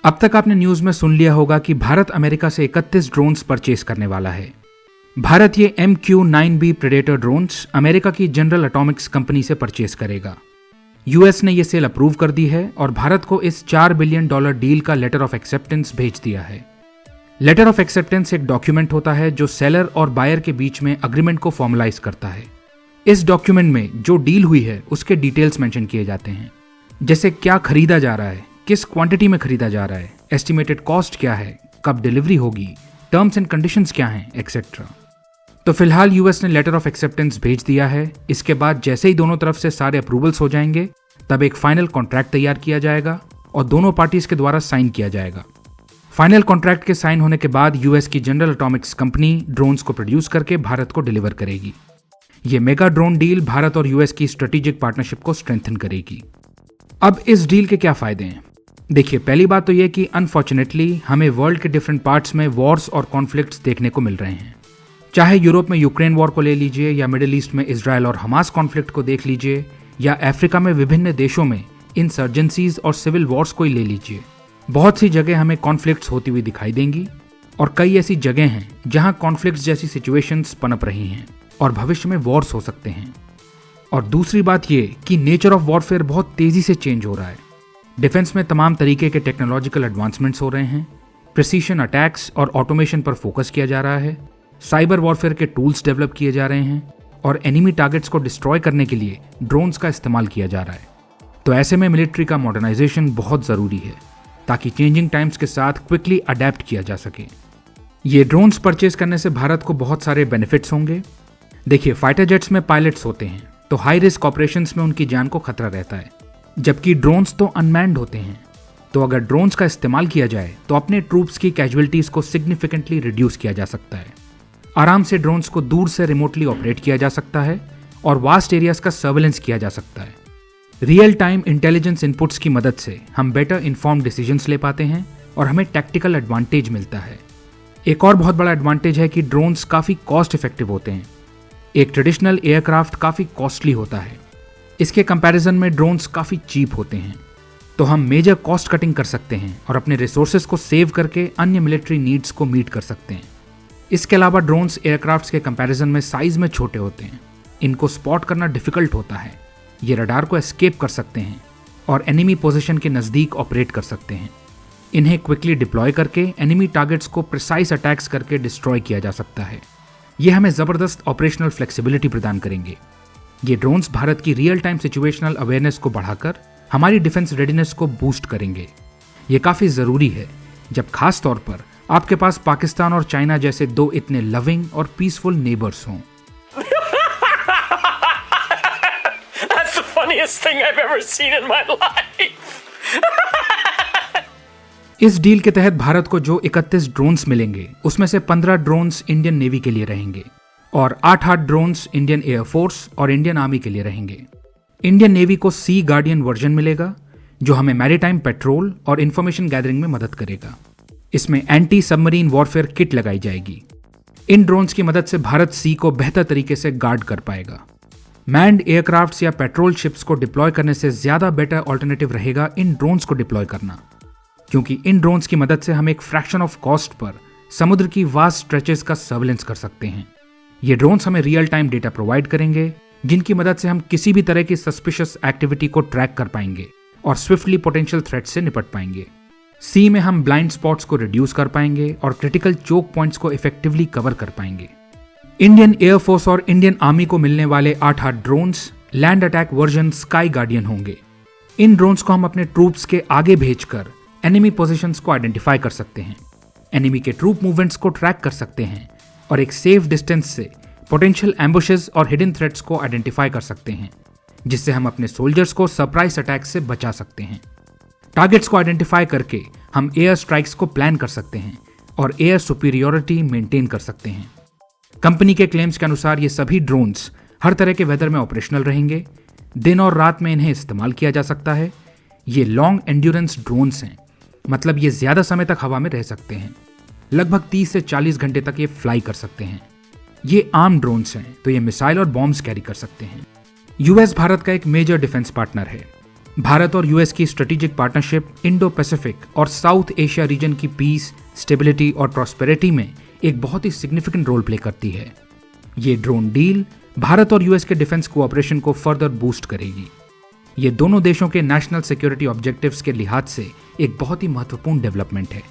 अब तक आपने न्यूज में सुन लिया होगा कि भारत अमेरिका से 31 ड्रोन्स परचेज करने वाला है। भारत ये MQ-9B प्रेडेटर ड्रोन्स अमेरिका की जनरल एटॉमिक्स कंपनी से परचेज करेगा। यूएस ने ये सेल अप्रूव कर दी है और भारत को इस $4 बिलियन डील का लेटर ऑफ एक्सेप्टेंस भेज दिया है। लेटर ऑफ एक्सेप्टेंस एक डॉक्यूमेंट होता है जो सेलर और बायर के बीच में अग्रीमेंट को फॉर्मलाइज करता है। इस डॉक्यूमेंट में जो डील हुई है उसके डिटेल्स मेंशन किए जाते हैं, जैसे क्या खरीदा जा रहा है, किस क्वांटिटी में खरीदा जा रहा है, एस्टिमेटेड कॉस्ट क्या है, कब डिलीवरी होगी, टर्म्स एंड कंडीशंस क्या हैं, एक्सेट्रा। तो फिलहाल यूएस ने लेटर ऑफ एक्सेप्टेंस भेज दिया है। इसके बाद जैसे ही दोनों तरफ से सारे अप्रूवल्स हो जाएंगे तब एक फाइनल कॉन्ट्रैक्ट तैयार किया जाएगा और दोनों पार्टीज के द्वारा साइन किया जाएगा। फाइनल कॉन्ट्रैक्ट के साइन होने के बाद यूएस की जनरल एटॉमिक्स कंपनी ड्रोन्स को प्रोड्यूस करके भारत को डिलीवर करेगी। ये मेगा ड्रोन डील भारत और यूएस की स्ट्रेटेजिक पार्टनरशिप को स्ट्रेंथन करेगी। अब इस डील के क्या फायदे हैं? देखिए, पहली बात तो ये कि अनफॉर्चुनेटली हमें वर्ल्ड के डिफरेंट पार्ट्स में वॉर्स और कॉन्फ्लिक्ट्स देखने को मिल रहे हैं। चाहे यूरोप में यूक्रेन वॉर को ले लीजिए, या मिडिल ईस्ट में इजराइल और हमास कॉन्फ्लिक्ट को देख लीजिए, या अफ्रीका में विभिन्न देशों में इंसर्जेंसीज और सिविल वॉर्स को ही ले लीजिए। बहुत सी जगह हमें कॉन्फ्लिक्ट्स होती हुई दिखाई देंगी और कई ऐसी जगह हैं जहां कॉन्फ्लिक्ट्स जैसी सिचुएशंस पनप रही हैं और भविष्य में वॉर्स हो सकते हैं। और दूसरी बात ये कि नेचर ऑफ वॉरफेयर बहुत तेजी से चेंज हो रहा है। डिफेंस में तमाम तरीके के टेक्नोलॉजिकल एडवांसमेंट्स हो रहे हैं, प्रिसीशन अटैक्स और ऑटोमेशन पर फोकस किया जा रहा है, साइबर वॉरफेयर के टूल्स डेवलप किए जा रहे हैं और एनिमी टारगेट्स को डिस्ट्रॉय करने के लिए ड्रोन्स का इस्तेमाल किया जा रहा है। तो ऐसे में मिलिट्री का मॉडर्नाइजेशन बहुत ज़रूरी है ताकि चेंजिंग टाइम्स के साथ क्विकली अडेप्ट किया जा सके। ये ड्रोन्स परचेज करने से भारत को बहुत सारे बेनिफिट्स होंगे। देखिए, फाइटर जेट्स में पायलट्स होते हैं तो हाई रिस्क ऑपरेशंस में उनकी जान को खतरा रहता है, जबकि ड्रोन्स तो अनमैन्ड होते हैं। तो अगर ड्रोन्स का इस्तेमाल किया जाए तो अपने ट्रूप्स की कैजुअलिटीज को सिग्निफिकेंटली रिड्यूस किया जा सकता है। आराम से ड्रोन्स को दूर से रिमोटली ऑपरेट किया जा सकता है और वास्ट एरियाज का सर्वेलेंस किया जा सकता है। रियल टाइम इंटेलिजेंस इनपुट्स की मदद से हम बेटर इन्फॉर्म्ड डिसीजंस ले पाते हैं और हमें टैक्टिकल एडवांटेज मिलता है। एक और बहुत बड़ा एडवांटेज है कि ड्रोन्स काफ़ी कॉस्ट इफेक्टिव होते हैं। एक ट्रेडिशनल एयरक्राफ्ट काफ़ी कॉस्टली होता है, इसके कंपैरिजन में ड्रोन्स काफ़ी चीप होते हैं। तो हम मेजर कॉस्ट कटिंग कर सकते हैं और अपने रिसोर्सेज को सेव करके अन्य मिलिट्री नीड्स को मीट कर सकते हैं। इसके अलावा ड्रोन्स एयरक्राफ्ट्स के कंपैरिजन में साइज में छोटे होते हैं, इनको स्पॉट करना डिफिकल्ट होता है। ये रडार को एस्केप कर सकते हैं और एनिमी पोजीशन के नज़दीक ऑपरेट कर सकते हैं। इन्हें क्विकली डिप्लॉय करके एनिमी टारगेट्स को प्रिसाइज अटैक्स करके डिस्ट्रॉय किया जा सकता है। ये हमें ज़बरदस्त ऑपरेशनल फ्लेक्सिबिलिटी प्रदान करेंगे। ये ड्रोन्स भारत की रियल टाइम सिचुएशनल अवेयरनेस को बढ़ाकर हमारी डिफेंस रेडीनेस को बूस्ट करेंगे। ये काफ़ी ज़रूरी है जब खास तौर पर आपके पास पाकिस्तान और चाइना जैसे दो इतने लविंग और पीसफुल नेबर्स हों। That's the funniest thing I've ever seen in my life. इस डील के तहत भारत को जो 31 ड्रोन्स मिलेंगे उसमें से 15 ड्रोन्स इंडियन नेवी के लिए रहेंगे और 8 ड्रोन्स इंडियन एयरफोर्स और इंडियन आर्मी के लिए रहेंगे। इंडियन नेवी को सी गार्डियन वर्जन मिलेगा जो हमें मैरीटाइम पेट्रोल और इंफॉर्मेशन गैदरिंग में मदद करेगा। इसमें एंटी सबमरीन वॉरफेयर किट लगाई जाएगी। इन ड्रोन्स की मदद से भारत सी को बेहतर तरीके से गार्ड कर पाएगा। मैन्ड एयरक्राफ्ट्स या पेट्रोल शिप्स को डिप्लॉय करने से ज्यादा बेटर ऑल्टरनेटिव रहेगा इन ड्रोन्स को डिप्लॉय करना, क्योंकि इन ड्रोन्स की मदद से हम एक फ्रैक्शन ऑफ कॉस्ट पर समुद्र की वास्ट स्ट्रेचेस का सर्वेलेंस कर सकते हैं। ये ड्रोन्स हमें रियल टाइम डेटा प्रोवाइड करेंगे जिनकी मदद से हम किसी भी तरह की सस्पिशियस एक्टिविटी को ट्रैक कर पाएंगे और स्विफ्टली पोटेंशियल थ्रेट से निपट पाएंगे। सी में हम ब्लाइंड स्पॉट्स को रिड्यूस कर पाएंगे और क्रिटिकल चोक पॉइंट्स को इफेक्टिवली कवर कर पाएंगे। इंडियन एयरफोर्स और इंडियन आर्मी को मिलने वाले 8 drones land attack version sky guardian होंगे। इन ड्रोन्स को हम अपने ट्रूप्स के आगे भेजकर एनिमी पोजीशंस को आइडेंटिफाई कर सकते हैं, एनिमी के ट्रूप मूवमेंट्स को ट्रैक कर सकते हैं और एक सेफ डिस्टेंस से पोटेंशियल एम्बुशेस और हिडन थ्रेट्स को आइडेंटिफाई कर सकते हैं, जिससे हम अपने सोल्जर्स को सरप्राइज अटैक से बचा सकते हैं। टारगेट्स को आइडेंटिफाई करके हम एयर स्ट्राइक्स को प्लान कर सकते हैं और एयर सुपीरियोरिटी मेंटेन कर सकते हैं। कंपनी के क्लेम्स के अनुसार ये सभी ड्रोन्स हर तरह के वेदर में ऑपरेशनल रहेंगे। दिन और रात में इन्हें इस्तेमाल किया जा सकता है। ये लॉन्ग एंड्योरेंस ड्रोन्स हैं, मतलब ये ज्यादा समय तक हवा में रह सकते हैं। लगभग 30 से 40 घंटे तक ये फ्लाई कर सकते हैं। ये आर्म ड्रोन्स हैं तो ये मिसाइल और बॉम्ब्स कैरी कर सकते हैं। यूएस भारत का एक मेजर डिफेंस पार्टनर है। भारत और यूएस की स्ट्रेटेजिक पार्टनरशिप इंडो पैसिफिक और साउथ एशिया रीजन की पीस, स्टेबिलिटी और प्रॉस्पेरिटी में एक बहुत ही सिग्निफिकेंट रोल प्ले करती है। ये ड्रोन डील भारत और यूएस के डिफेंस कोऑपरेशन को फर्दर बूस्ट करेगी। ये दोनों देशों के नेशनल सिक्योरिटी ऑब्जेक्टिव्स के लिहाज से एक बहुत ही महत्वपूर्ण डेवलपमेंट है।